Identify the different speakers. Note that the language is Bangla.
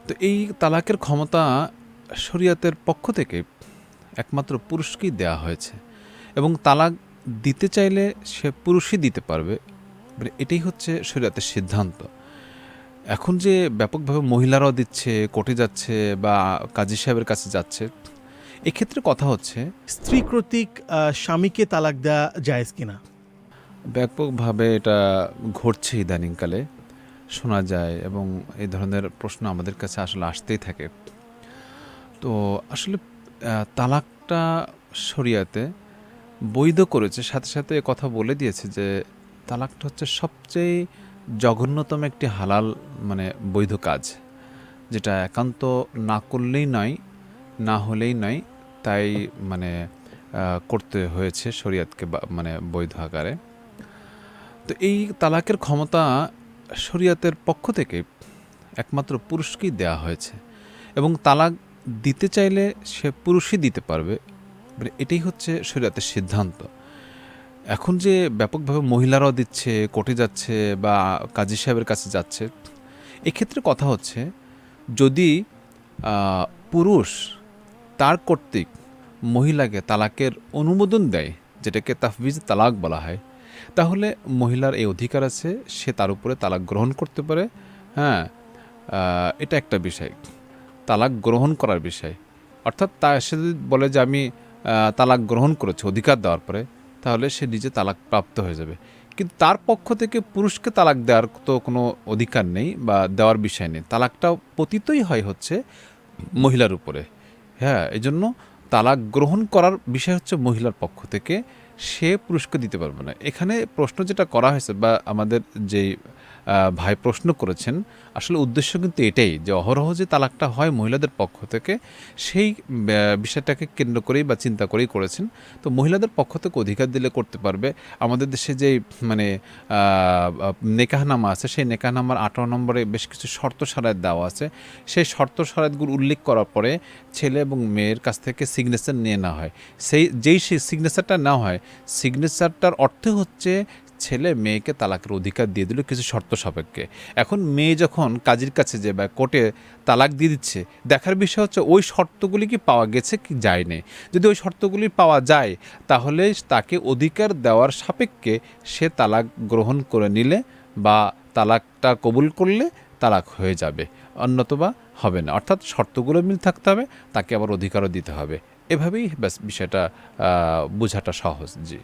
Speaker 1: তো এই তালাকের ক্ষমতা শরিয়তের পক্ষ থেকে একমাত্র পুরুষকেই দেয়া হয়েছে এবং তালাক দিতে চাইলে সে পুরুষই দিতে পারবে। মানে এটাই হচ্ছে শরিয়তের সিদ্ধান্ত। এখন যে ব্যাপকভাবে মহিলারাও দিচ্ছে, কোর্টে যাচ্ছে বা কাজী সাহেবের কাছে যাচ্ছে, এক্ষেত্রে কথা হচ্ছে
Speaker 2: স্ত্রী কর্তৃক স্বামীকে তালাক দেওয়া জায়েজ কিনা?
Speaker 1: ব্যাপকভাবে এটা ঘটছে ইদানিংকালে, শোনা যায় এবং এই ধরনের প্রশ্ন আমাদের কাছে আসলে আসতেই থাকে। তো আসলে তালাকটা শরিয়াতে বৈধ করেছে, সাথে সাথে কথা বলে দিয়েছে যে তালাকটা হচ্ছে সবচেয়ে জঘন্যতম একটি হালাল মানে বৈধ কাজ, যেটা একান্ত না করলেই নয়, না হলেই নয়, তাই মানে করতে হয়েছে শরিয়াতকে মানে বৈধ আকারে। তো এই তালাকের ক্ষমতা শরিয়াতের পক্ষ থেকে একমাত্র পুরুষকেই দেয়া হয়েছে এবং তালাক দিতে চাইলে সে পুরুষই দিতে পারবে। মানে এটাই হচ্ছে শরিয়তের সিদ্ধান্ত। এখন যে ব্যাপকভাবে মহিলারাও দিচ্ছে, কোর্টে যাচ্ছে বা কাজী সাহেবের কাছে যাচ্ছে, এক্ষেত্রে কথা হচ্ছে যদি পুরুষ তার কর্তৃক মহিলাকে তালাকের অনুমোদন দেয়, যেটাকে তাফবিজ তালাক বলা হয়, তাহলে মহিলার এই অধিকার আছে, সে তার উপরে তালাক গ্রহণ করতে পারে। হ্যাঁ, এটা একটা বিষয়, তালাক গ্রহণ করার বিষয়। অর্থাৎ সে যদি বলে যে আমি তালাক গ্রহণ করেছি অধিকার দেওয়ার পরে, তাহলে সে নিজে তালাক প্রাপ্ত হয়ে যাবে। কিন্তু তার পক্ষ থেকে পুরুষকে তালাক দেওয়ার তো কোনো অধিকার নেই বা দেওয়ার বিষয় নেই। তালাকটা পতিতই হয় হচ্ছে মহিলার উপরে। হ্যাঁ, এই জন্য তালাক গ্রহণ করার বিষয় হচ্ছে মহিলার পক্ষ থেকে, সে পুরুষকে দিতে পারবে না। এখানে প্রশ্ন যেটা করা হয়েছে বা আমাদের যেই ভাই প্রশ্ন করেছেন, আসলে উদ্দেশ্য কিন্তু এটাই যে অহরহ যে তালাকটা হয় মহিলাদের পক্ষ থেকে, সেই বিষয়টাকে কেন্দ্র করেই বা চিন্তা করেই করেছেন। তো মহিলাদের পক্ষ থেকে অধিকার দিলে করতে পারবে। আমাদের দেশে যে মানে নেকাহনামা আছে, সেই নেকাহনামার 18 নম্বরে বেশ কিছু শর্ত সারাত দেওয়া আছে। সেই শর্ত সারাতগুলো উল্লেখ করার পরে ছেলে এবং মেয়ের কাছ থেকে সিগনেচার নিয়ে নেওয়া হয়। যেই সিগনেচারটা নেওয়া হয়, সিগনেচারটার অর্থ হচ্ছে ছেলে মেয়েকে তালাকের অধিকার দিয়ে দিল কিছু শর্ত সাপেক্ষে। এখন মেয়ে যখন কাজীর কাছে যে বা কোর্টে তালাক দিয়ে দিচ্ছে, দেখার বিষয় হচ্ছে ওই শর্তগুলি কি পাওয়া গেছে কি যায়নি। যদি ওই শর্তগুলি পাওয়া যায়, তাহলে তাকে অধিকার দেওয়ার সাপেক্ষে সে তালাক গ্রহণ করে নিলে বা তালাকটা কবুল করলে তালাক হয়ে যাবে, অন্যতবা হবে না। অর্থাৎ শর্তগুলো মিল থাকতে হবে, তাকে আবার অধিকারও দিতে হবে। এভাবেই ব্যাস বিষয়টা বোঝাটা সহজ। জি।